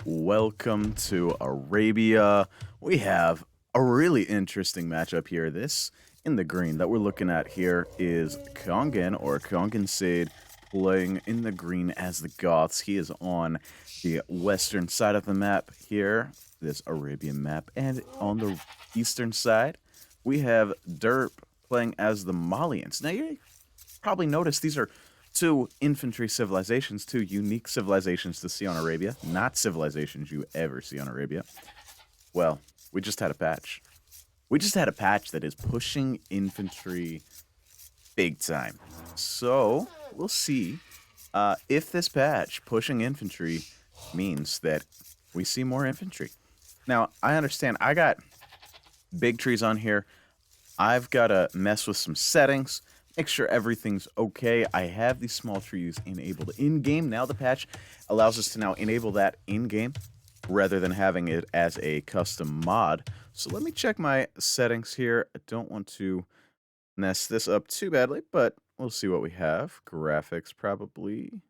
Welcome to Arabia. We have a really interesting matchup here. This in the green that we're looking at here is Kongan or Kongan Sade playing in the green as the Goths. He is on the western side of the map here, this Arabian map, and on the eastern side we have D3rp playing as the Malians. Now you probably noticed these are two infantry civilizations, two unique civilizations to see on Arabia, not civilizations you ever see on Arabia. Well, we just had a patch. We just had a patch that is pushing infantry big time. So, we'll see if this patch, pushing infantry, means that we see more infantry. Now, I understand I got big trees on here. I've got to mess with some settings, make sure everything's okay. I have these small trees enabled in-game. Now the patch allows us to now enable that in-game rather than having it as a custom mod. So let me check my settings here. I don't want to mess this up too badly, but we'll see what we have. Graphics probably.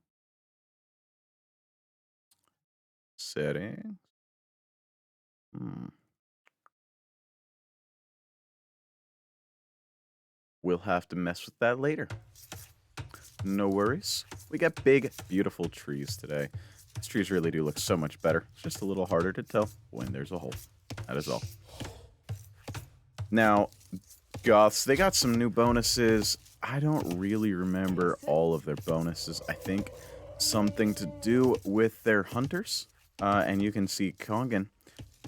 Settings. We'll have to mess with that later. No worries. We got big, beautiful trees today. These trees really do look so much better. It's just a little harder to tell when there's a hole. That is all. Now, Goths, they got some new bonuses. I don't really remember all of their bonuses. I think something to do with their hunters. And you can see Kongan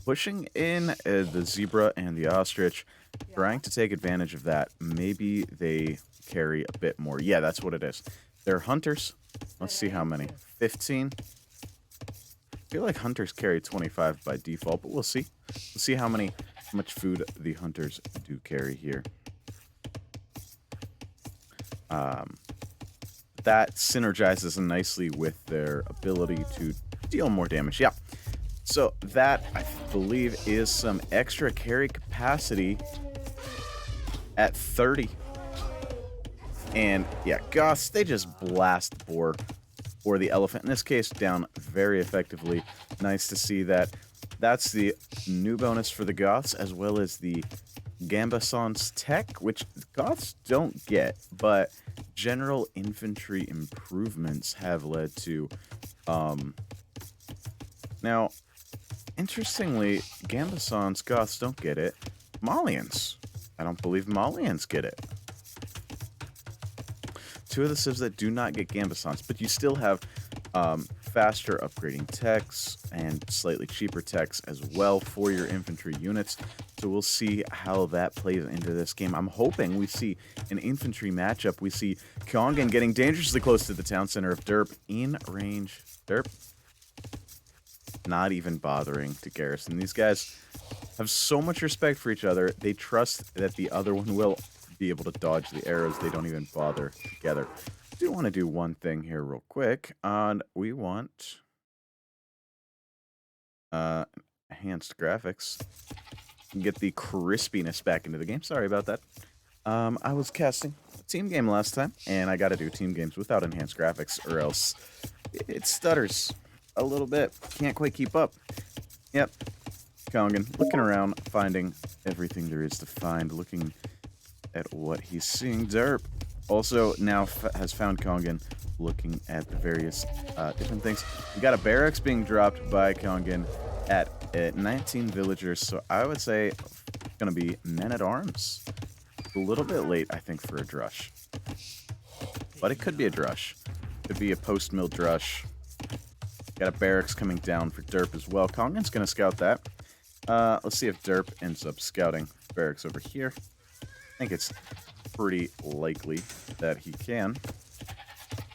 pushing in the zebra and the ostrich, trying to take advantage of that. Maybe they carry a bit more. Yeah, that's what it is. They're hunters. Let's see how many. 15. I feel like hunters carry 25 by default, but we'll see. We'll see how much food the hunters do carry here. That synergizes nicely with their ability to deal more damage. Yeah. So that, I believe, is some extra carry capacity at 30. And yeah, Goths, they just blast boar or the elephant, in this case, down very effectively. Nice to see that. That's the new bonus for the Goths, as well as the Gambason's tech, which Goths don't get, but general infantry improvements have led to. Now, interestingly, Gambason's Goths don't get it. Malians. I don't believe Malians get it. Two of the civs that do not get Gambasons, but you still have faster upgrading techs and slightly cheaper techs as well for your infantry units. So we'll see how that plays into this game. I'm hoping we see an infantry matchup. We see Kongan getting dangerously close to the town center of D3rp in range. D3rp not even bothering to garrison. These guys have so much respect for each other. They trust that the other one will be able to dodge the arrows. They don't even bother together. I do want to do one thing here real quick. And we want enhanced graphics. Get the crispiness back into the game. Sorry about that. I was casting a team game last time, and I got to do team games without enhanced graphics, or else it stutters a little bit. Can't quite keep up. Yep. Kongan looking around, finding everything there is to find, looking at what he's seeing. D3rp also now has found Kongan, looking at the various different things. We got a barracks being dropped by Kongan at 19 villagers, so I would say it's going to be men-at-arms. A little bit late, I think, for a drush. But it could be a drush. Could be a post-mill drush. Got a barracks coming down for D3rp as well. Kongan's going to scout that. Let's see if D3rp ends up scouting barracks over here. I think it's pretty likely that he can,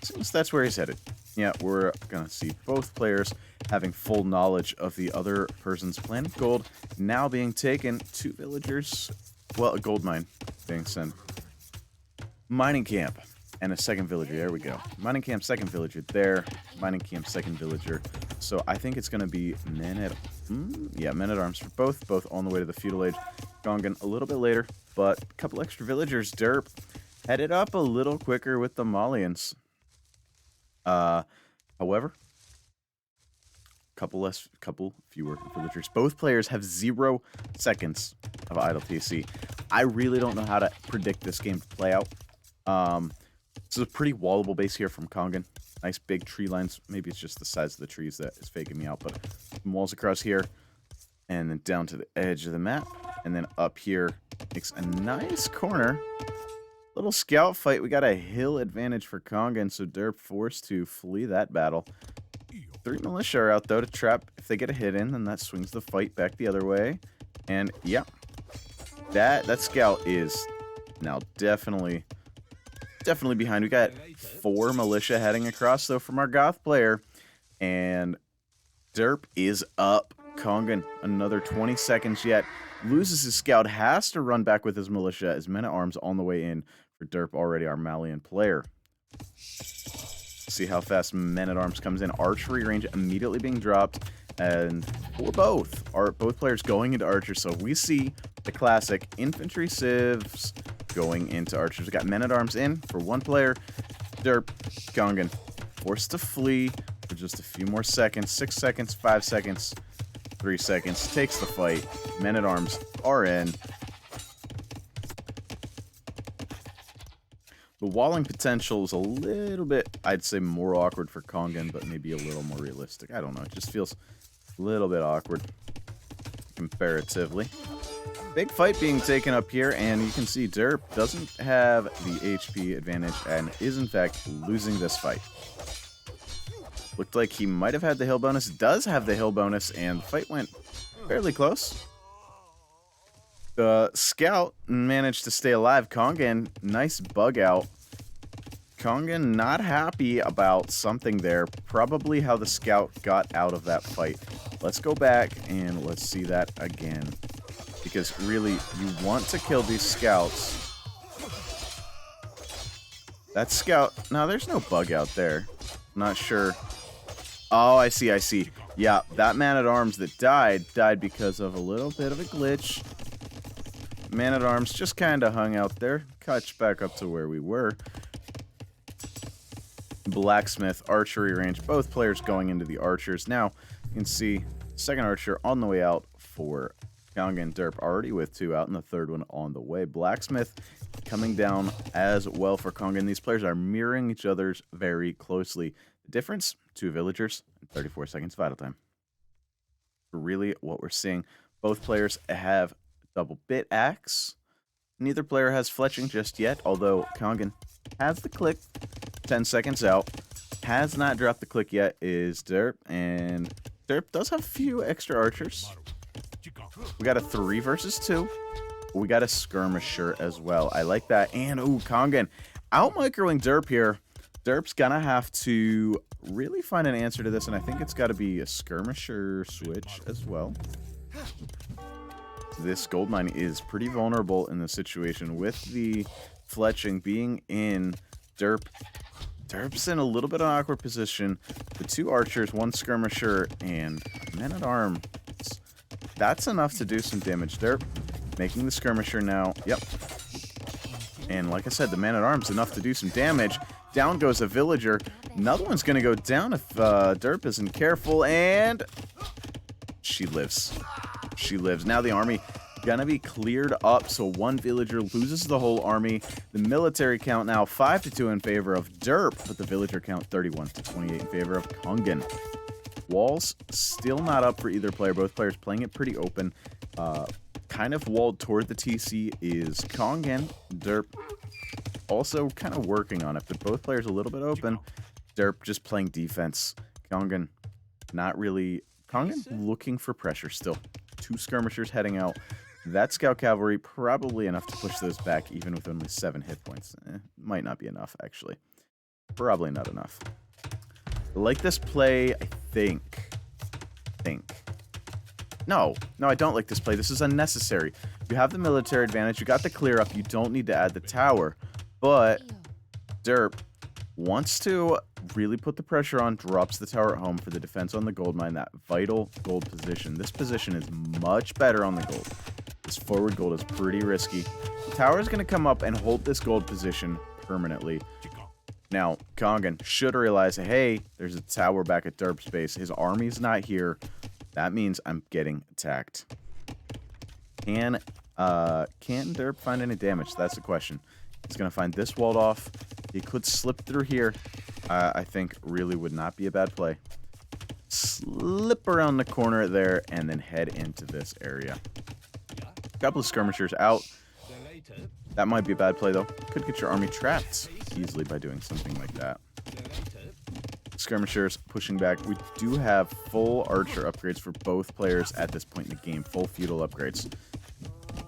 since that's where he's headed. Yeah, we're going to see both players having full knowledge of the other person's plan. Gold now being taken. 2 villagers. Well, a gold mine being sent. Mining camp. And a second villager. There we go. Mining camp, second villager there. Mining camp, second villager. So I think it's going to be men-at-arms for both. Both on the way to the feudal age. Kongan a little bit later, but a couple extra villagers. D3rp headed up a little quicker with the Malians. However, couple fewer villagers. Both players have 0 seconds of idle TC. I really don't know how to predict this game to play out. This is a pretty wallable base here from Kongan. Nice big tree lines. Maybe it's just the size of the trees that is faking me out, but some walls across here, and then down to the edge of the map, and then up here makes a nice corner. Little scout fight. We got a hill advantage for Kongan, so D3rp forced to flee that battle. 3 militia are out, though, to trap. If they get a hit in, then that swings the fight back the other way. And, yeah, that scout is now definitely behind. We got 4 militia heading across, though, from our Goth player. And D3rp is up. Kongan, another 20 seconds yet. Loses his scout, has to run back with his militia. His men-at-arms on the way in for D3rp, already our Malian player. See how fast men-at-arms comes in. Archery range immediately being dropped. And for both players going into archers. So we see the classic infantry civs going into archers. We got men-at-arms in for 1 player. D3rp, Kongan, forced to flee for just a few more seconds. 6 seconds, 5 seconds. 3 seconds, takes the fight. Men-at-arms are in. The walling potential is a little bit, I'd say, more awkward for Kongan, but maybe a little more realistic. I don't know. It just feels a little bit awkward comparatively. Big fight being taken up here, and you can see D3rp doesn't have the HP advantage and is, in fact, losing this fight. Looked like he might have had the hill bonus. Does have the hill bonus, and the fight went fairly close. The scout managed to stay alive. Kongan, nice bug out. Kongan not happy about something there. Probably how the scout got out of that fight. Let's go back and let's see that again. Because really, you want to kill these scouts. That scout... No, there's no bug out there. Not sure... Oh, I see. Yeah, that man-at-arms that died because of a little bit of a glitch. Man-at-arms just kind of hung out there. Catch back up to where we were. Blacksmith, archery range. Both players going into the archers. Now, you can see second archer on the way out for Kongan and D3rp, already with 2 out, and the third one on the way. Blacksmith coming down as well for Kongan. These players are mirroring each other's very closely. The difference, 2 villagers and 34 seconds of idle time. Really what we're seeing. Both players have double bit axe. Neither player has fletching just yet, although Kongan has the click. 10 seconds out. Has not dropped the click yet is D3rp, and D3rp does have a few extra archers. We got a 3 versus 2. We got a skirmisher as well. I like that. And, ooh, Kongan out-microing D3rp here. D3rp's gonna have to really find an answer to this, and I think it's got to be a skirmisher switch as well. This gold mine is pretty vulnerable in this situation with the fletching being in. D3rp's in a little bit of an awkward position. The 2 archers, 1 skirmisher, and men-at-arms. That's enough to do some damage. D3rp making the skirmisher now. Yep. And like I said, the man-at-arms enough to do some damage. Down goes a villager. Another one's going to go down if D3rp isn't careful. And she lives. She lives. Now the army going to be cleared up. So 1 villager loses the whole army. The military count now 5-2 in favor of D3rp. But the villager count 31-28 in favor of Kongan. Walls still not up for either player. Both players playing it pretty open. Kind of walled toward the TC is Kongan. D3rp also kind of working on it, but both players a little bit open. D3rp just playing defense. Kongan not really... Kongan looking for pressure still. 2 skirmishers heading out. That scout cavalry probably enough to push those back even with only 7 hit points. Might not be enough, actually. Probably not enough. Like this play, I think. No, I don't like this play. This is unnecessary. You have the military advantage. You got the clear up. You don't need to add the tower. But D3rp wants to really put the pressure on, drops the tower at home for the defense on the gold mine, that vital gold position. This position is much better on the gold. This forward gold is pretty risky. The tower is going to come up and hold this gold position permanently. Now, Kongan should realize, hey, there's a tower back at Derp's base. His army's not here. That means I'm getting attacked. Can Derp find any damage? That's the question. He's going to find this walled off. He could slip through here. I think really would not be a bad play. Slip around the corner there and then head into this area. A couple of skirmishers out. That might be a bad play, though. Could get your army trapped easily by doing something like that. Skirmishers pushing back. We do have full archer upgrades for both players at this point in the game. Full feudal upgrades.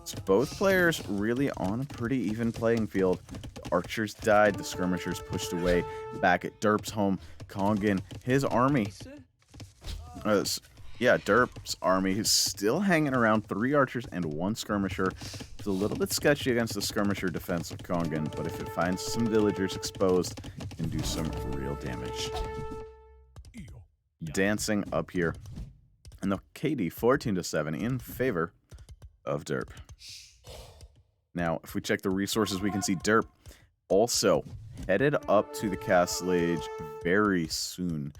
So both players really on a pretty even playing field. The archers died. The skirmishers pushed away. Back at Derp's home, Kongan, his army. Derp's army is still hanging around. 3 archers and 1 skirmisher. It's a little bit sketchy against the skirmisher defense of Kongan, but if it finds some villagers exposed, it can do some real damage. Dancing up here. And the KD 14-7 in favor of Derp. Now, if we check the resources, we can see Derp also headed up to the Castle Age very soon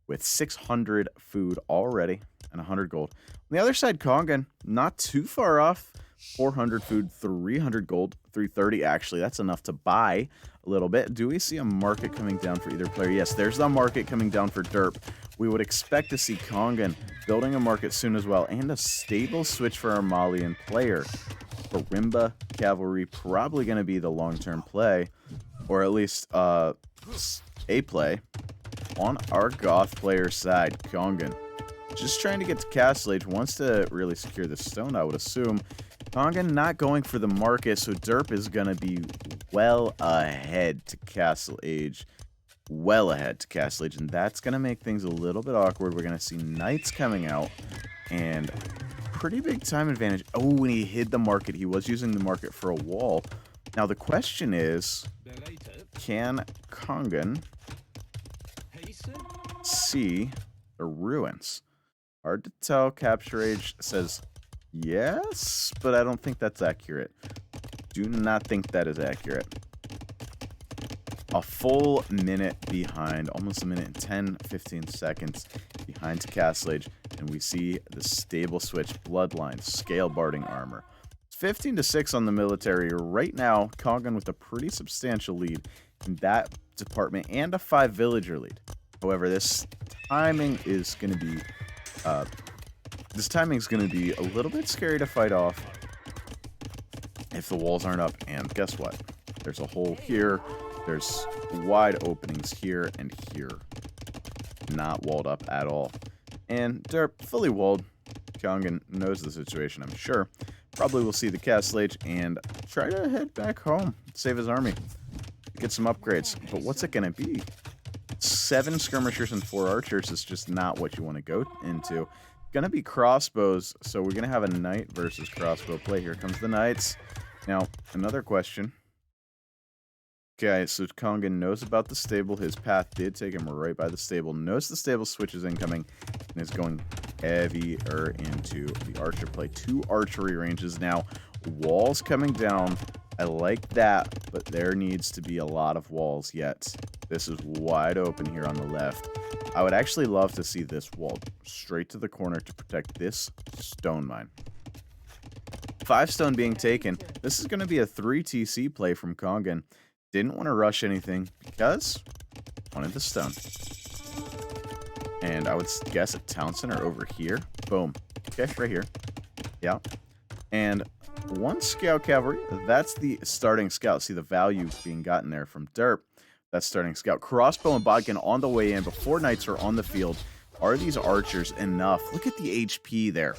with 600 food already and 100 gold. On the other side, Kongan, not too far off. 400 food, 300 gold, 330 actually. That's enough to buy a little bit. Do we see a market coming down for either player? Yes, there's the market coming down for Derp. We would expect to see Kongan building a market soon as well, and a stable switch for our Malian player. Barimba Cavalry probably going to be the long-term play, or at least a play on our Goth player side. Kongan just trying to get to Castle Age, wants to really secure the stone, I would assume. Kongan not going for the market, so Derp is going to be well ahead to Castle Age. Well ahead to Castle Age, and that's going to make things a little bit awkward. We're going to see knights coming out, and pretty big time advantage. Oh, and he hid the market. He was using the market for a wall. Now, the question is, can Kongan see the ruins? Hard to tell. Capture Age says yes, but I don't think that's accurate. Do not think that is accurate. A full minute behind, almost a minute and 10, 15 seconds behind to Castle Age, and we see the stable switch, bloodline, scale barding armor. 15-6 on the military right now. Kongan with a pretty substantial lead in that department and a 5 villager lead. However, this timing is going to be a little bit scary to fight off if the walls aren't up. And guess what? There's a hole here. There's wide openings here and here. Not walled up at all. And Derp fully walled. Kongan knows the situation, I'm sure. Probably will see the Castle Age and try to head back home. Save his army. Get some upgrades. But what's it going to be? 7 skirmishers and 4 archers is just not what you want to go into. Going to be crossbows, so we're going to have a knight versus crossbow play. Here comes the knights. Now, another question. Okay, so Kongan knows about the stable. His path did take him right by the stable. Knows the stable switch is incoming and is going heavier into the archer play. 2 archery ranges now. Walls coming down. I like that, but there needs to be a lot of walls yet. This is wide open here on the left. I would actually love to see this wall straight to the corner to protect this stone mine. 5 stone being taken. This is going to be a 3 TC play from Kongan. Didn't want to rush anything because wanted the stone. And I would guess a town center over here. Boom. Okay, right here. Yeah. And 1 scout cavalry. That's the starting scout. See the value being gotten there from Derp. That's starting scout. Crossbow and bodkin on the way in before knights are on the field. Are these archers enough? Look at the HP there.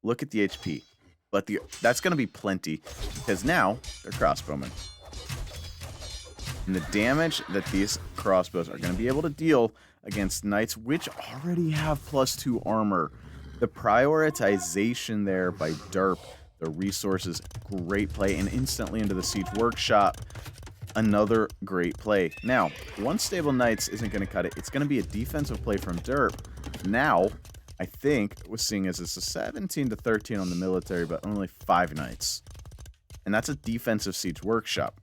Look at the HP. But that's going to be plenty because now they're crossbowmen. And the damage that these crossbows are going to be able to deal against knights, which already have +2 armor. The prioritization there by Derp, the resources, great play, and instantly into the siege workshop. Another great play. Now, 1 stable knights isn't going to cut it. It's going to be a defensive play from Derp. Now, I think we're seeing as it's a 17-13 on the military, but only 5 knights. And that's a defensive siege workshop.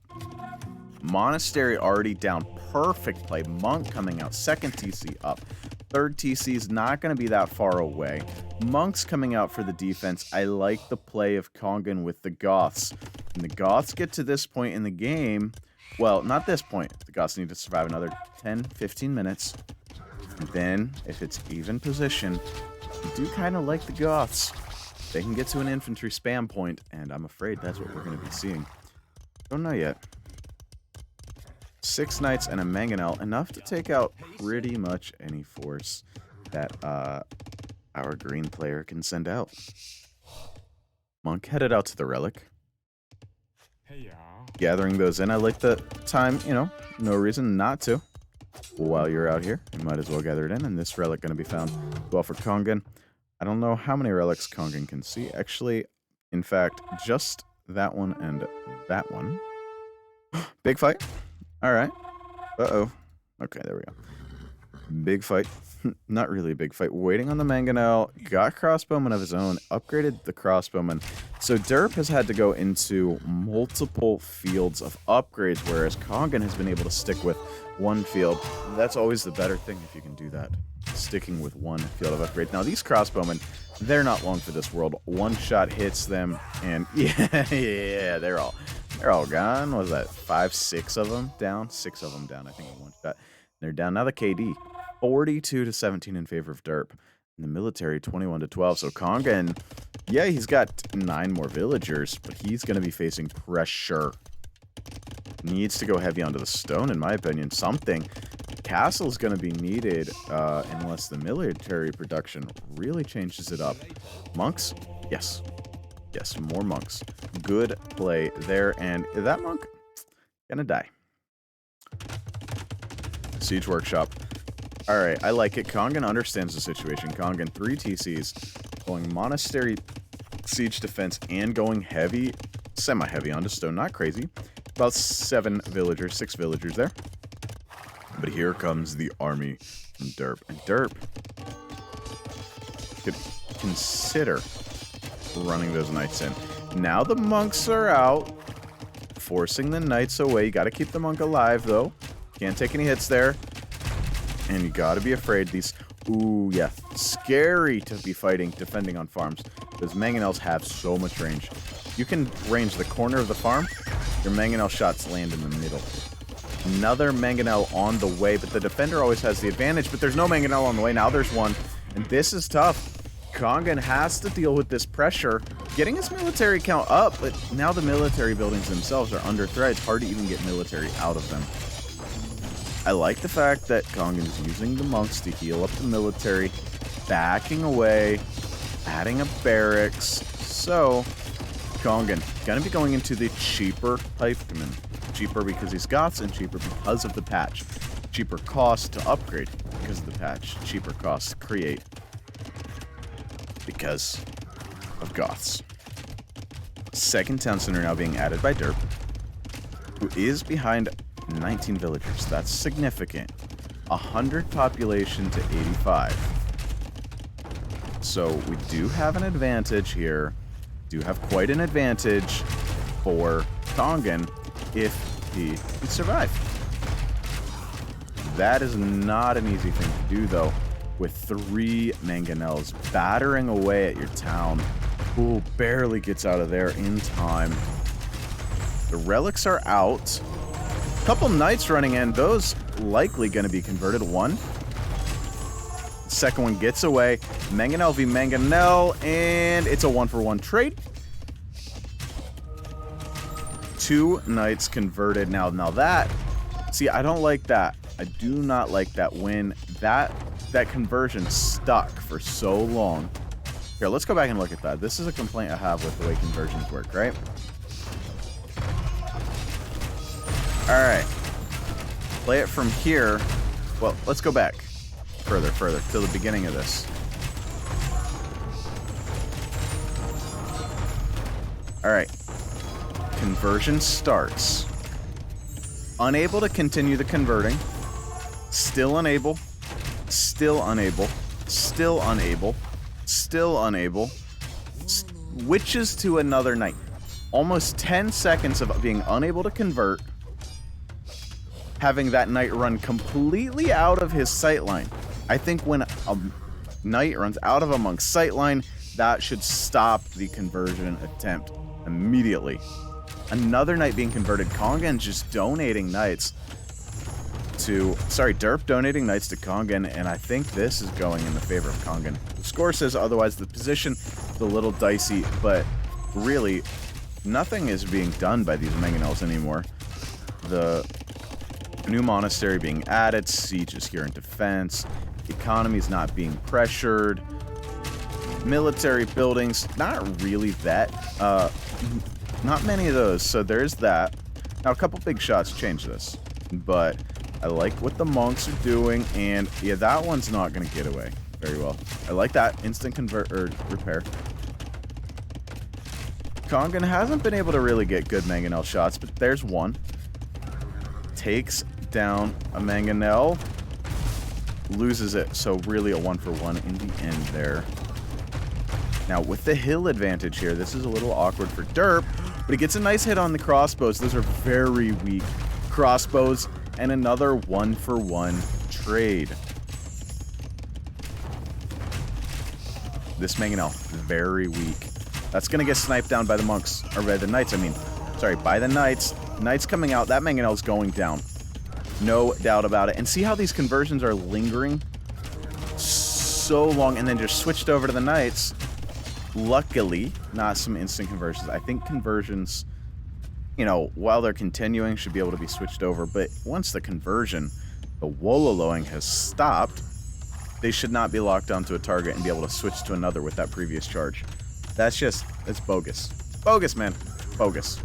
Monastery already down. Perfect play. Monk coming out. Second TC up. Third TC is not going to be that far away. Monk's coming out for the defense. I like the play of Kongan with the Goths. When the Goths get to this point in the game, well, not this point. The Goths need to survive another 10, 15 minutes. And then, if it's even position, I do kind of like the Goths. They can get to an infantry spam point, and I'm afraid that's what we're going to be seeing. Don't know yet. 6 knights and a mangonel, enough to take out pretty much any force that our green player can send out. Monk headed out to the relic. Gathering those in. I like the time, you know, no reason not to. While you're out here, you might as well gather it in, and this relic going to be found well for Kongan. I don't know how many relics Kongan can see. Actually, in fact, just that one and that one. Big fight. All right. Uh-oh. Okay, there we go. Big fight. Not really a big fight. Waiting on the mangonel. Got crossbowman of his own. Upgraded the crossbowman. So D3rp has had to go into multiple fields of upgrades, whereas Kongan has been able to stick with one field. That's always the better thing if you can do that. Sticking with one field of upgrade. Now, these crossbowmen, they're not long for this world. One shot hits them, and yeah, they're all gone. What was that? 5, 6 of them down? 6 of them down, I think, in one shot. They're down. Now the KD, 42-17 in favor of D3rp. In the military, 21-12. So Kongan, yeah, he's got 9 more villagers, but he's going to be facing pressure. Needs to go heavy onto the stone, in my opinion. Something. Castle's going to be needed unless the military production really changes it up. Monks? Yes. Yes, more monks. Good play there. And that monk gonna die. Siege Workshop. Alright, I like it. Kongan understands the situation. Kongan, 3 TCs. Going Monastery Siege Defense and going heavy, semi-heavy onto stone. Not crazy. About 7 villagers, 6 villagers there. But here comes the army from D3rp. And D3rp could consider running those knights in. Now the monks are out, forcing the knights away. You got to keep the monk alive, though. Can't take any hits there. And you got to be afraid. These, ooh, yeah, scary to be fighting, defending on farms. Those mangonels have so much range. You can range the corner of the farm. Your mangonel shots land in the middle. Another mangonel on the way, but the defender always has the advantage. But there's no mangonel on the way. Now there's one, and this is tough. Kongan has to deal with this pressure, getting his military count up, but now the military buildings themselves are under threat. It's hard to even get military out of them. I like the fact that Kongan's using the monks to heal up the military, backing away, adding a barracks. So, Kongan gonna be going into the cheaper pikemen. Cheaper because he's Goths, and cheaper because of the patch. Cheaper cost to upgrade because of the patch. Cheaper cost to create because of Goths. Second town center now being added by D3rp, who is behind 19 villagers. That's significant. 100 population to 85. So we do have an advantage here. Do have quite an advantage for Kongan if he can survive. That is not an easy thing to do, though. With 3 mangonels battering away at your town. Ooh, barely gets out of there in time. The relics are out. Couple knights running in. Those likely going to be converted. One. Second one gets away. Mangonel v Mangonel, and it's a 1-for-1 trade. 2 knights converted. Now that, see, I don't like that. I do not like that when that conversion stuck for so long. Here, let's go back and look at that. This is a complaint I have with the way conversions work, right? Alright. Play it from here. Well, let's go back. Further, to the beginning of this. Alright. Conversion starts. Unable to continue the converting. Still unable. Still unable. Still unable. Still unable. Switches to another knight. Almost 10 seconds of being unable to convert. having that knight run completely out of his sightline. I think when a knight runs out of a monk's sightline, that should stop the conversion attempt immediately. Another knight being converted. Kongan just donating knights to... Sorry, Derp donating knights to Kongan, and I think this is going in the favor of Kongan. The score says otherwise. The position is a little dicey, but really, nothing is being done by these mangonels anymore. The new monastery being added, siege is here in defense, the economy is not being pressured, military buildings, not really that, not many of those, so there's that. Now, a couple big shots change this, but I like what the monks are doing, and yeah, that one's not going to get away very well. I like that instant repair. Kongan hasn't been able to really get good mangonel shots, but there's one. Takes down a mangonel, loses it, so really a 1-for-1 in the end there. Now, with the hill advantage here, this is a little awkward for Derp, but he gets a nice hit on the crossbows. Those are very weak crossbows, and another 1-for-1 trade. This mangonel, very weak. That's going to get sniped down by the monks, or by the knights, I mean. Sorry, by the knights. Knights coming out, that mangonel's going down. No doubt about it. And see how these conversions are lingering so long, and then just switched over to the knights. Luckily, not some instant conversions. I think conversions, you know, while they're continuing, should be able to be switched over. But once the conversion, the Wololoing has stopped, they should not be locked onto a target and be able to switch to another with that previous charge. That's bogus. Bogus, man. Bogus.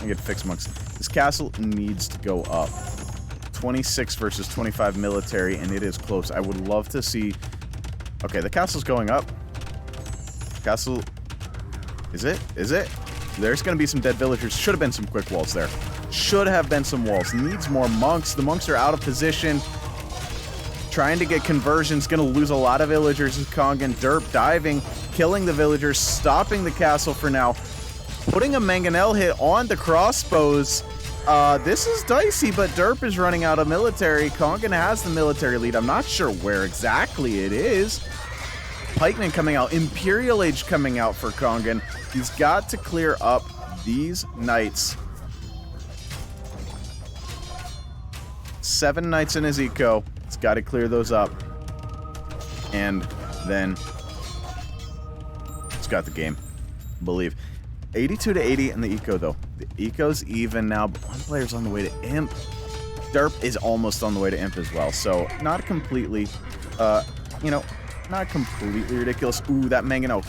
I get to fix monks. This castle needs to go up. 26 versus 25 military, and it is close. I would love to see... Okay, the castle's going up. Castle... Is it? Is it? There's going to be some dead villagers. Should have been some quick walls there. Should have been some walls. Needs more monks. The monks are out of position. Trying to get conversions. Going to lose a lot of villagers. Kongan Derp diving, killing the villagers, stopping the castle for now. Putting a mangonel hit on the crossbows. This is dicey, but Derp is running out of military. Kongan has the military lead. I'm not sure where exactly it is. Pikemen coming out. Imperial Age coming out for Kongan. He's got to clear up these knights. 7 knights in his eco. He's got to clear those up. And then he's got the game. Believe. 82 to 80 in the eco, though. The eco's even now, but one player's on the way to imp. Derp is almost on the way to imp as well, so not completely, you know, not completely ridiculous. Ooh, that mangonel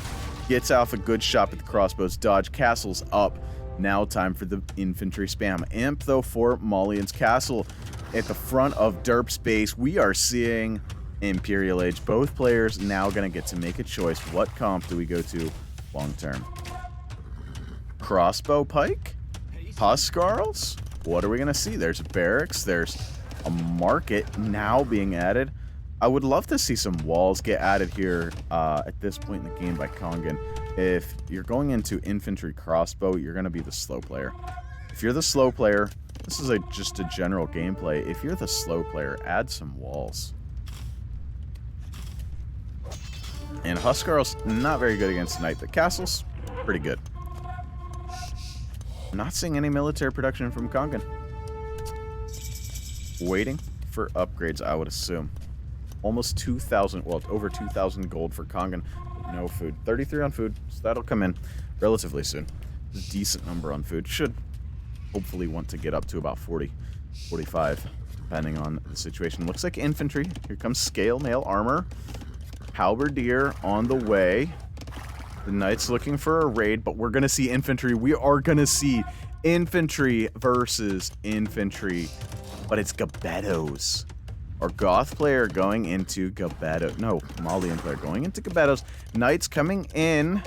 gets off a good shot at the crossbows. Dodge. Castle's up. Now time for the infantry spam. Imp, though, for Malians. Castle at the front of Derp's base. We are seeing Imperial Age. Both players now going to get to make a choice. What comp do we go to long term? Crossbow pike? Huskarls? What are we going to see? There's barracks. There's a market now being added. I would love to see some walls get added here at this point in the game by Kongan. If you're going into infantry crossbow, you're going to be the slow player. If you're the slow player, this is just a general gameplay. If you're the slow player, add some walls. And Huskarls, not very good against Knight, but Castles, pretty good. Not seeing any military production from Kongan. Waiting for upgrades, I would assume. Almost 2,000, well, over 2,000 gold for Kongan. No food. 33 on food, so that'll come in relatively soon. A decent number on food. Should hopefully want to get up to about 40, 45, depending on the situation. Looks like infantry. Here comes scale mail armor. Halberdier on the way. The Knights looking for a raid, but we're going to see infantry. We are going to see infantry versus infantry, but it's Gebettos. Our Goth player going into Gebetto. No, Malian player going into Gebettos. Knights coming in.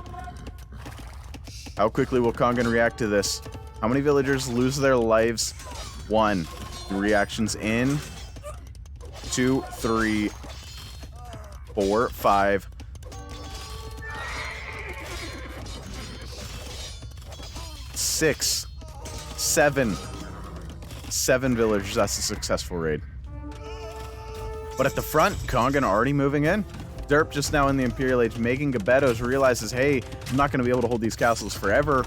How quickly will Kongan react to this? How many villagers lose their lives? 1. Reactions in. 2, 3, 4, 5. 6, 7, 7 villagers. That's a successful raid. But at the front, Kongan already moving in. D3rp just now in the Imperial Age making Gebettos, realizes, hey, I'm not going to be able to hold these castles forever.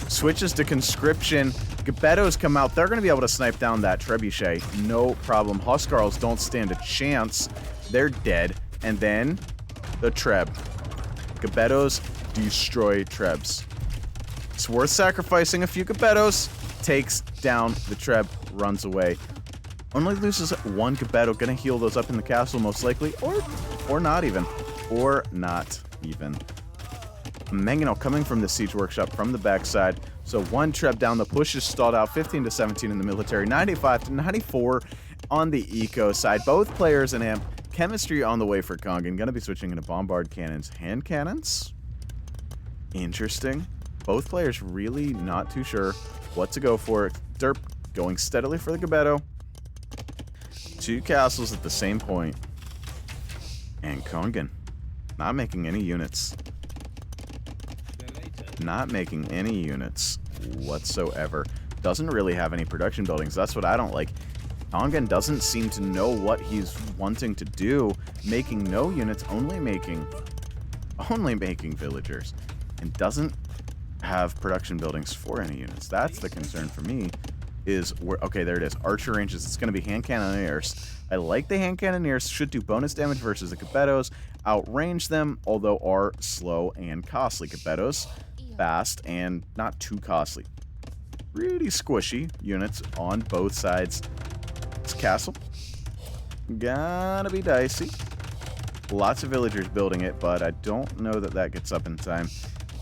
Switches to conscription. Gebettos come out. They're going to be able to snipe down that trebuchet. No problem. Huskarls don't stand a chance. They're dead. And then the Treb. Gebettos destroy Trebs. It's worth sacrificing a few Gebettos. Takes down the Treb. Runs away. Only loses 1 Gebetto. Gonna heal those up in the castle most likely. Or not even. Or not even. Mangano coming from the siege workshop from the backside. So 1 Treb down. The push is stalled out. 15 to 17 in the military. 95 to 94 on the eco side. Both players in amp. Chemistry on the way for Kongan. Gonna be switching into bombard cannons. Hand cannons? Interesting. Both players really not too sure what to go for. D3rp going steadily for the Gebetto. 2 castles at the same point. And Kongan not making any units. Not making any units whatsoever. Doesn't really have any production buildings. That's what I don't like. Kongan doesn't seem to know what he's wanting to do. Making no units, only making villagers. And doesn't have production buildings for any units. That's the concern for me. Is where, okay, there it is. Archer ranges. It's going to be hand cannoneers. I like the hand cannoneers. Should do bonus damage versus the Gebettos. Outrange them, although are slow and costly. Gebettos, fast and not too costly. Pretty squishy units on both sides. This castle, gotta be dicey. Lots of villagers building it, but I don't know that that gets up in time.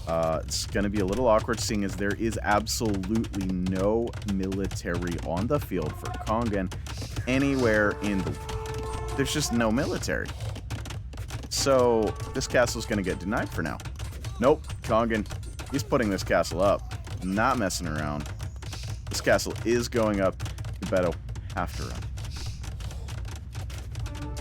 It's going to be a little awkward seeing as there is absolutely no military on the field for Kongan anywhere in the... There's just no military. So this castle's going to get denied for now. Nope, Kongan, he's putting this castle up. Not messing around. This castle is going up. Gebetto have to run.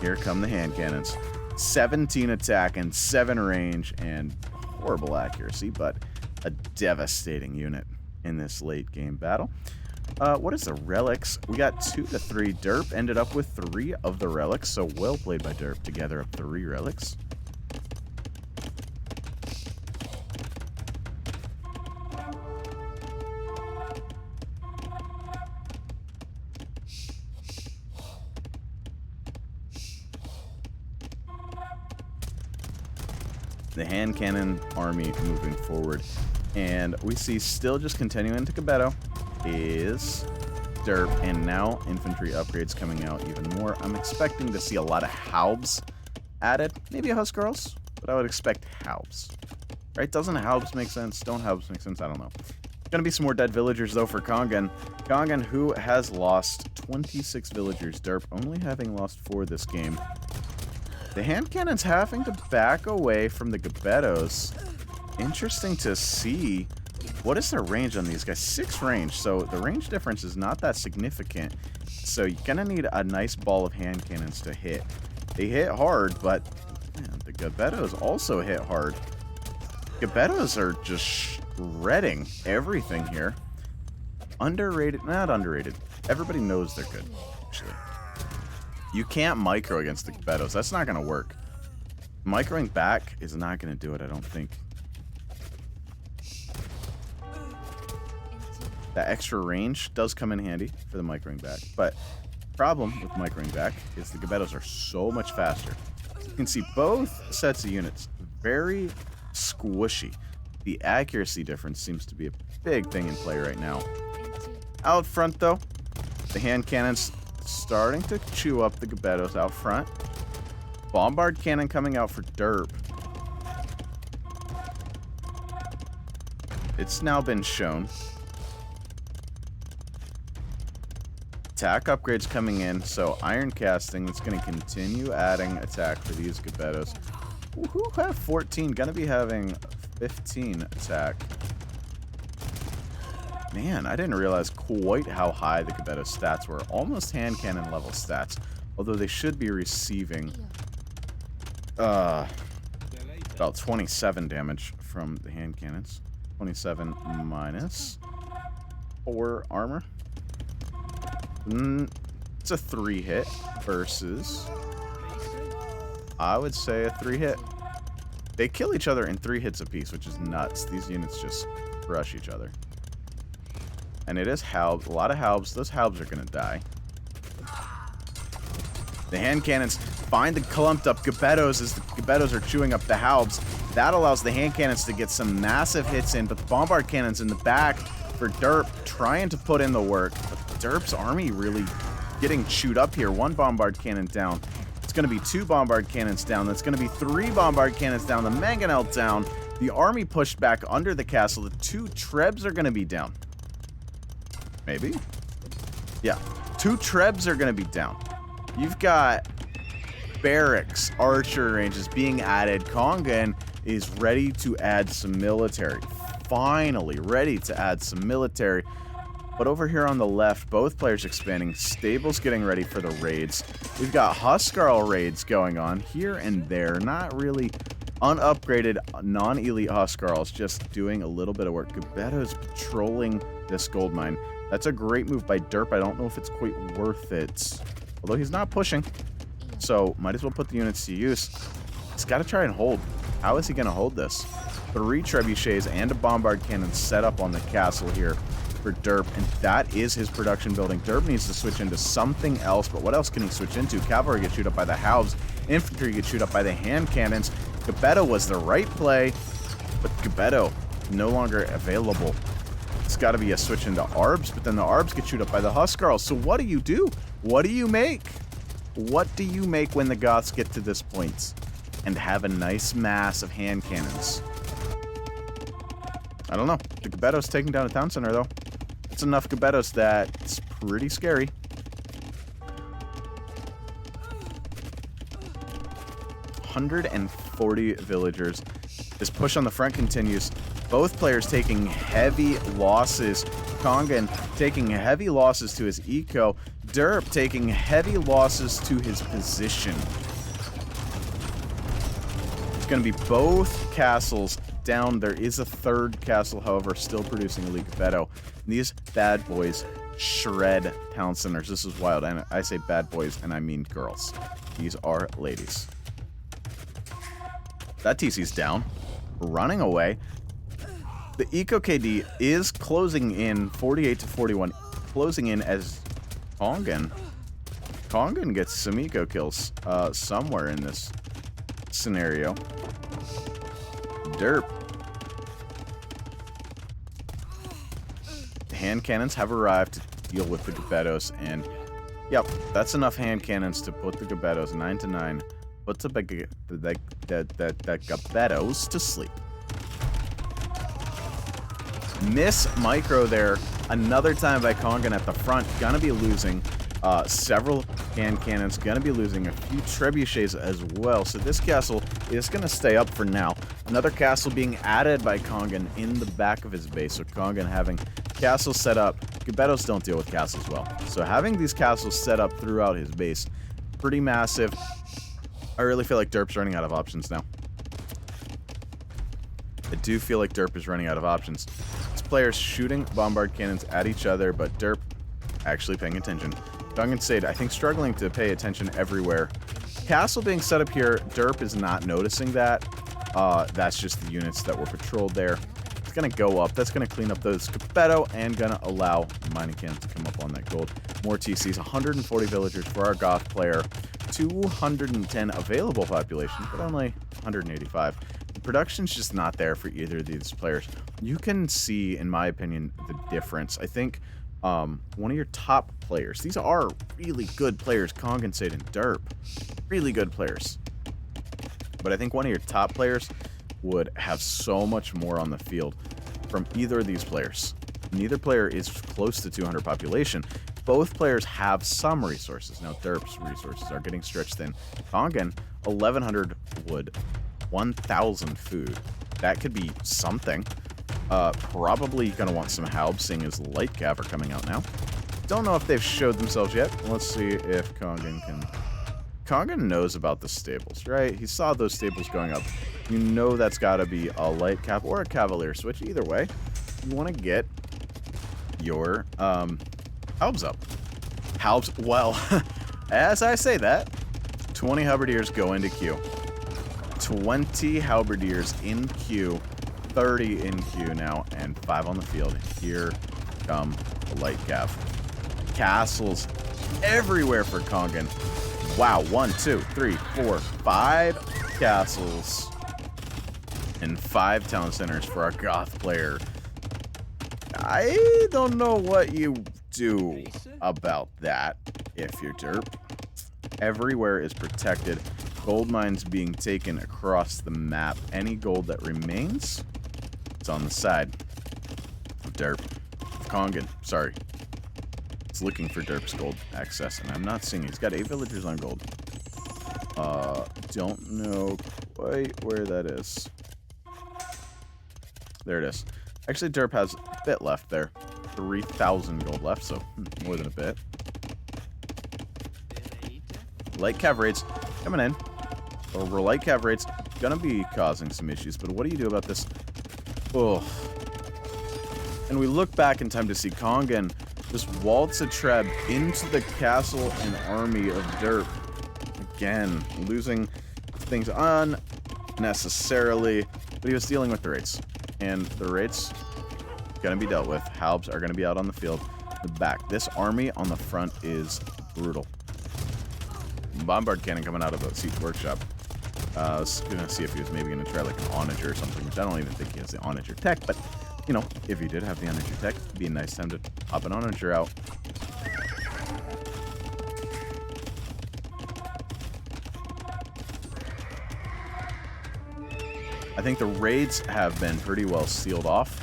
Here come the hand cannons. 17 attack and 7 range and horrible accuracy, but a devastating unit in this late game battle. What is the relics? We got 2 to 3. D3rp ended up with 3 of the relics, so well played by D3rp to gather up 3 relics. The hand cannon army moving forward. And we see still just continuing to Gebetto is D3rp, and now infantry upgrades coming out even more. I'm expecting to see a lot of Haubs added. Maybe Huskarls, but I would expect Haubs. Right? Doesn't Haubs make sense? Don't Haubs make sense? I don't know. Gonna be some more dead villagers though for Kongan. Kongan, who has lost 26 villagers. D3rp only having lost 4 this game. The hand cannon's having to back away from the Gebettos. Interesting to see. What is their range on these guys? 6 range, so the range difference is not that significant. So you're gonna need a nice ball of hand cannons to hit. They hit hard, but man, the Gebettos also hit hard. Gebettos are just shredding everything here. Underrated, not underrated. Everybody knows they're good, actually. You can't micro against the Gebettos. That's not going to work. Microing back is not going to do it, I don't think. That extra range does come in handy for the microing back. But problem with microing back is the Gebettos are so much faster. You can see both sets of units very squishy. The accuracy difference seems to be a big thing in play right now. Out front, though, the hand cannons starting to chew up the Gebettos out front. Bombard cannon coming out for D3rp. It's now been shown. Attack upgrades coming in, so iron casting that's going to continue adding attack for these Gebettos. Who have 14? Gonna be having 15 attack. Man, I didn't realize quite how high the Gebetto stats were. Almost hand cannon level stats. Although they should be receiving about 27 damage from the hand cannons. 27 minus 4 armor. It's a 3-hit versus, I would say, a 3-hit. They kill each other in 3 hits apiece, which is nuts. These units just crush each other. And it is Halbs. A lot of Halbs. Those Halbs are going to die. The hand cannons find the clumped up Gebettos as the Gebettos are chewing up the Halbs. That allows the hand cannons to get some massive hits in, but the bombard cannons in the back for Derp trying to put in the work. But Derp's army really getting chewed up here. 1 bombard cannon down. It's going to be 2 bombard cannons down. That's going to be 3 bombard cannons down. The Mangonel down. The army pushed back under the castle. The 2 Trebs are going to be down. Maybe? Yeah. 2 Trebs are going to be down. You've got barracks, archer ranges being added. Kongan is ready to add some military. Finally ready to add some military. But over here on the left, both players expanding. Stable's getting ready for the raids. We've got Huskarl raids going on here and there. Not really unupgraded, non-elite Huskarls, just doing a little bit of work. Gebetto's patrolling this gold mine. That's a great move by Derp. I don't know if it's quite worth it. Although he's not pushing. So, might as well put the units to use. He's got to try and hold. How is he going to hold this? 3 trebuchets and a bombard cannon set up on the castle here for Derp, and that is his production building. Derp needs to switch into something else, but what else can he switch into? Cavalry gets chewed up by the Halbs. Infantry gets chewed up by the hand cannons. Gebetto was the right play, but Gebetto no longer available. It's got to be a switch into Arbs, but then the Arbs get chewed up by the Huskarls. So what do you do? What do you make? What do you make when the Goths get to this point and have a nice mass of hand cannons? I don't know. The Gebetto's taking down a town center, though. It's enough Gebettos that it's pretty scary. $140 villagers. This push on the front continues. Both players taking heavy losses. Kongan taking heavy losses to his eco. Derp taking heavy losses to his position. It's going to be both castles down. There is a 3rd castle, however, still producing elite Gebetto. These bad boys shred town centers. This is wild. And I say bad boys, and I mean girls. These are ladies. That TC's down. Running away. The Eco KD is closing in 48 to 41. Closing in as Kongan gets some eco kills somewhere in this scenario. Derp. The hand cannons have arrived to deal with the Gebettos, and yep, that's enough hand cannons to put the Gebettos 9 to 9. Put the Gebettos to sleep. Miss micro there. Another time by Kongan at the front. Gonna be losing several hand cannons. Gonna be losing a few trebuchets as well. So this castle is gonna stay up for now. Another castle being added by Kongan in the back of his base. So Kongan having castles set up. Gebettos don't deal with castles well. So having these castles set up throughout his base, pretty massive. I really feel like Derp's running out of options now. I do feel like Derp is running out of options. This player's shooting bombard cannons at each other, but Derp actually paying attention. Kongan stayed, I think, struggling to pay attention everywhere. Castle being set up here, Derp is not noticing that. That's just the units that were patrolled there. It's going to go up. That's going to clean up those Gebetto and going to allow the mining cannons to come up on that gold. More TCs, 140 villagers for our Goth player. 210 available population, but only 185. The production's just not there for either of these players. You can see, in my opinion, the difference. I think one of your top players, these are really good players, Kongan, Sade, and Derp. Really good players. But I think one of your top players would have so much more on the field from either of these players. Neither player is close to 200 population. Both players have some resources. Now, Derp's resources are getting stretched thin. Kongan, 1,100 wood, 1,000 food. That could be something. Probably going to want some Halbs, seeing as light cav are coming out now. Don't know if they've showed themselves yet. Let's see if Kongan can... Kongan knows about the stables, right? He saw those stables going up. You know that's got to be a light cav or a cavalier switch. Either way, you want to get your... Halbs up. Halbs, well, as I say that, 20 halberdiers go into queue. 20 halberdiers in queue, 30 in queue now, and 5 on the field. Here come the light cav. Castles everywhere for Kongan. Wow, 1, 2, 3, 4, 5 castles and 5 town centers for our Goth player. I don't know what you do about that if you're derp. Everywhere is protected. Gold mines being taken across the map. Any gold that remains, it's on the side of derp. Kongan, sorry. It's looking for derp's gold access, and I'm not seeing it. He's got 8 villagers on gold. Don't know quite where that is. There it is. Actually, derp has a bit left there. 3,000 gold left, so more than a bit. Light cav raids coming in. Over light cav raids, gonna be causing some issues, but what do you do about this? Oh. And we look back in time to see Kongan just waltz a treb into the castle and army of derp. Again, losing things unnecessarily, but he was dealing with the raids. And the raids gonna be dealt with. Halbs are gonna be out on the field. The back. This army on the front is brutal. Bombard cannon coming out of the siege workshop. I was gonna see if he was maybe gonna try like an onager or something, which I don't even think he has the onager tech, but you know, if he did have the onager tech, it'd be a nice time to pop an onager out. I think the raids have been pretty well sealed off.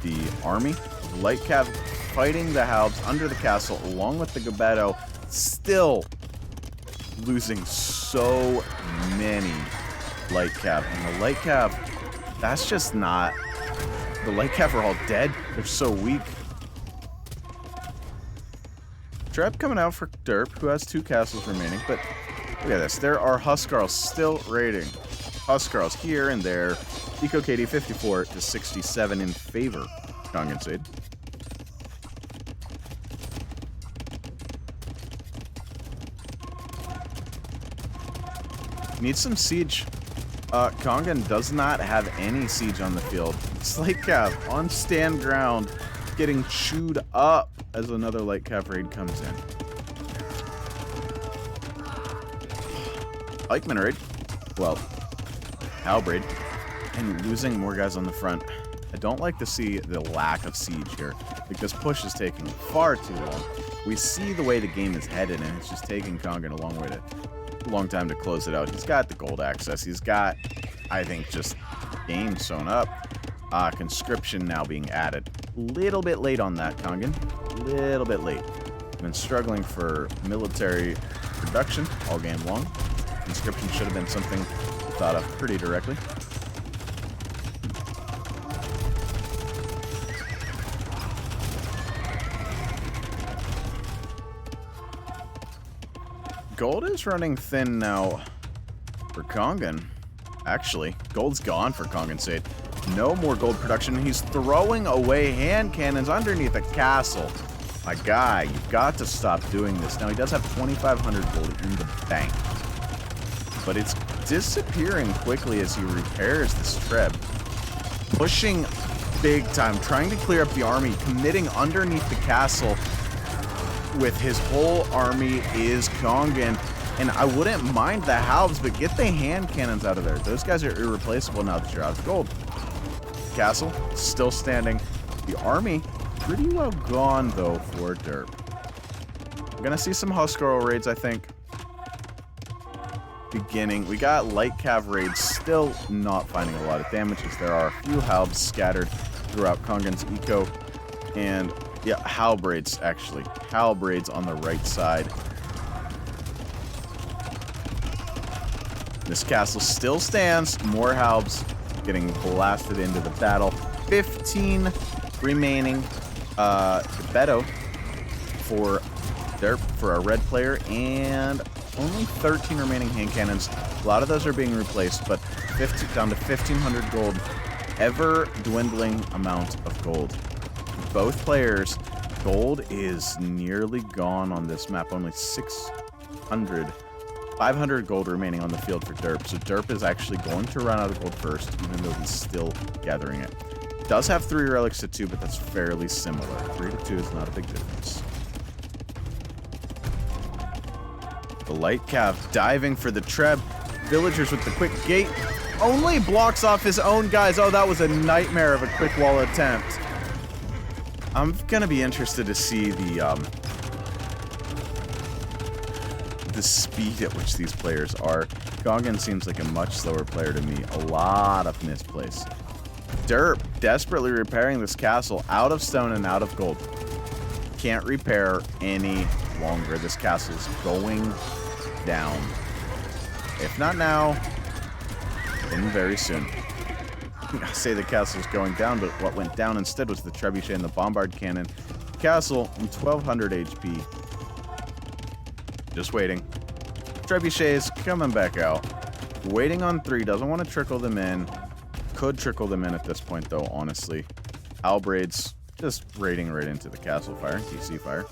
The army, light cav fighting the Halbs under the castle along with the Gabetto, still losing so many light cav. And the light cav, that's just not... The light cav are all dead. They're so weak. Trap coming out for derp, who has 2 castles remaining, but look at this. There are Huskarls still raiding. Huskarls here and there. Eco KD 54 to 67 in favor of Kongan Sade. Needs some siege. Kongan does not have any siege on the field. It's light cav on stand ground, getting chewed up as another light cav raid comes in. Eichmann raid. Well, Halbraid, and losing more guys on the front. I don't like to see the lack of siege here, because push is taking far too long. We see the way the game is headed, and it's just taking Kongan a long time to close it out. He's got the gold access. He's got, I think, just game sewn up. Conscription now being added. Little bit late on that, Kongan. Little bit late. Been struggling for military production all game long. Conscription should have been something thought of pretty directly. Gold is running thin now for Kongan. Actually, gold's gone for Kongan Sade. No more gold production. He's throwing away hand cannons underneath a castle. My guy, you've got to stop doing this. Now, he does have 2,500 gold in the bank, but it's disappearing quickly as he repairs this treb. Pushing big time, trying to clear up the army, committing underneath the castle with his whole army is Kongan. And I wouldn't mind the Halbs, but get the hand cannons out of there. Those guys are irreplaceable now that you're out of gold. Castle still standing. The army pretty well gone though for derp. We're gonna see some Huskarl raids, I think. Beginning. We got light cav raids, still not finding a lot of damages. There are a few Halbs scattered throughout Kongan's eco. And yeah, Halbraids actually. Halbraids on the right side. This castle still stands. More Halbs getting blasted into the battle. 15 remaining Beto for derp for a red player, and only 13 remaining hand cannons. A lot of those are being replaced, but down to 1,500 gold. Ever dwindling amount of gold. Both players Gold is nearly gone on this map. Only 500 gold remaining on the field for Derp. So Derp is actually going to run out of gold first, even though he's still gathering it. Does have 3 relics to 2, but that's fairly similar. 3 to 2 is not a big difference. The light cav diving for the Treb. Villagers with the quick gate. Only blocks off his own guys. Oh, that was a nightmare of a quick wall attempt. I'm gonna be interested to see the speed at which these players are. Goggin seems like a much slower player to me. A lot of misplays. Derp desperately repairing this castle out of stone and out of gold. Can't repair any longer. This castle is going down. If not now, then very soon. I say the castle's going down, but what went down instead was the trebuchet and the bombard cannon. Castle, 1200 HP. Just waiting. Trebuchets coming back out. Waiting on 3. Doesn't want to trickle them in. Could trickle them in at this point, though, honestly. Albraids just raiding right into the castle fire. TC fire.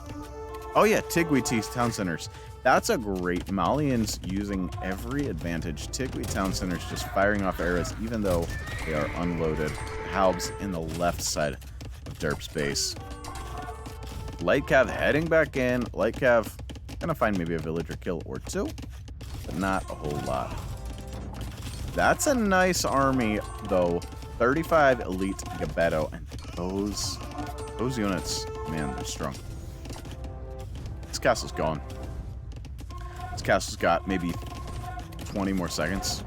Oh, yeah. Tigui town centers. That's a great. Malians using every advantage. Tigui town centers just firing off arrows, even though they are unloaded. Halbs in the left side of Derp's base. Light cav heading back in. Light cav gonna find maybe a villager kill or 2, but not a whole lot. That's a nice army, though. 35 elite Gabetto, and those units, man, they're strong. This castle's gone. This castle's got maybe 20 more seconds.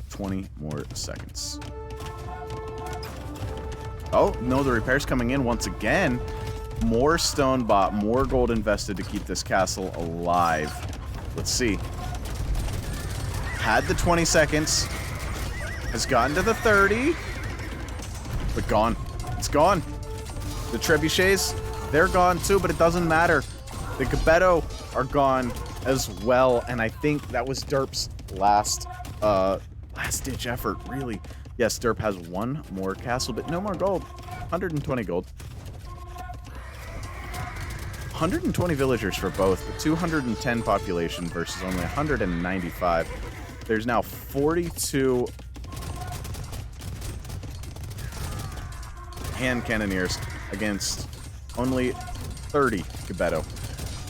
20 more seconds. Oh, no, the repair's coming in once again. More stone bot, more gold invested to keep this castle alive. Let's see. Had the 20 seconds. Has gotten to the 30. But gone. It's gone. The trebuchets, they're gone too, but it doesn't matter. The Gabetto are gone as well, and I think that was Derp's last-ditch effort, really. Yes, Derp has 1 more castle, but no more gold. 120 gold. 120 villagers for both, but 210 population versus only 195. There's now 42 hand cannoneers against only 30 Gabetto.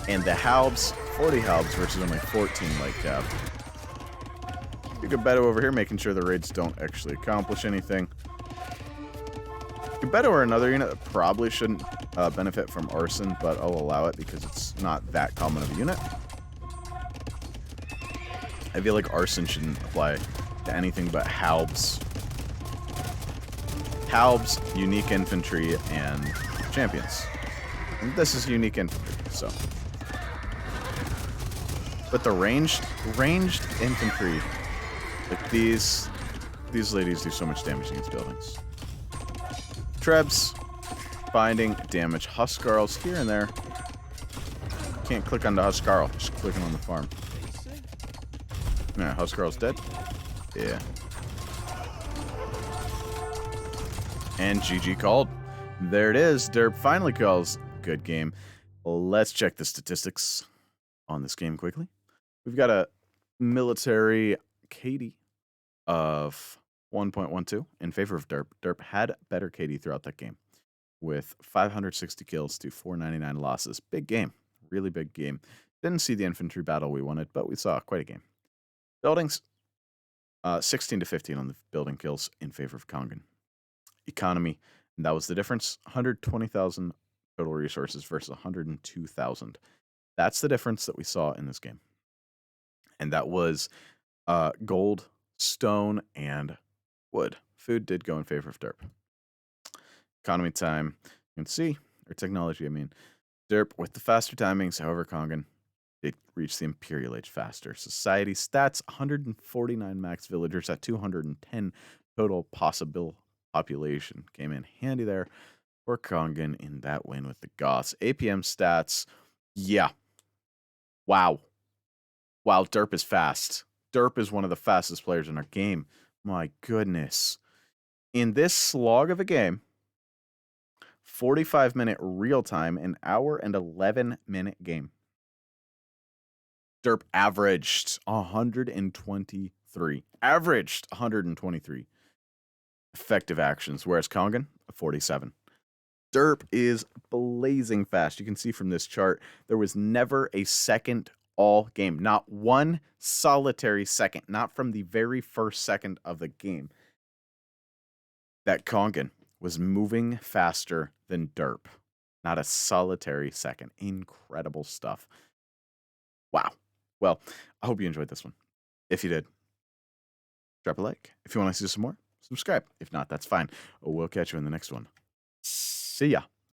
And the Halbs, 40 Halbs versus only 14 light cav. Gabetto over here making sure the raids don't actually accomplish anything. Gabetto are another unit that probably shouldn't benefit from arson, but I'll allow it because it's not that common of a unit. I feel like arson shouldn't apply to anything but Halbs. Halbs, unique infantry, and champions. And this is unique infantry, so. But the ranged infantry, like these ladies do so much damage against buildings. Trebs, finding damage. Huskarls here and there. Can't click on the Huskarl, just clicking on the farm. Yeah, Huskarl's dead. Yeah. And GG called. There it is. Derp finally calls. Good game. Let's check the statistics on this game quickly. We've got a military KD of 1.12 in favor of Derp. Derp had better KD throughout that game with 560 kills to 499 losses. Big game. Really big game. Didn't see the infantry battle we wanted, but we saw quite a game. Buildings, 16 to 15 on the building kills in favor of Kongan. Economy, and that was the difference. 120,000 total resources versus 102,000. That's the difference that we saw in this game. And that was gold, stone, and wood. Food did go in favor of Derp. Economy time, you can see, or technology, I mean. Derp with the faster timings, however, Kongan did reach the Imperial Age faster. Society stats, 149 max villagers at 210 total possible population. Came in handy there for Kongan in that win with the Goths. APM stats, yeah. Wow. Wow, Derp is fast. Derp is one of the fastest players in our game. My goodness. In this slog of a game, 45-minute real time, an hour and 11-minute game. Derp averaged 123. Averaged 123 effective actions, whereas Kongan, 47. Derp is blazing fast. You can see from this chart, there was never a second all game. Not one solitary second, not from the very first second of the game, that Kongan was moving faster than Derp. Not a solitary second. Incredible stuff. Wow. Well, I hope you enjoyed this one. If you did, drop a like. If you want to see some more, subscribe. If not, that's fine. We'll catch you in the next one. See ya.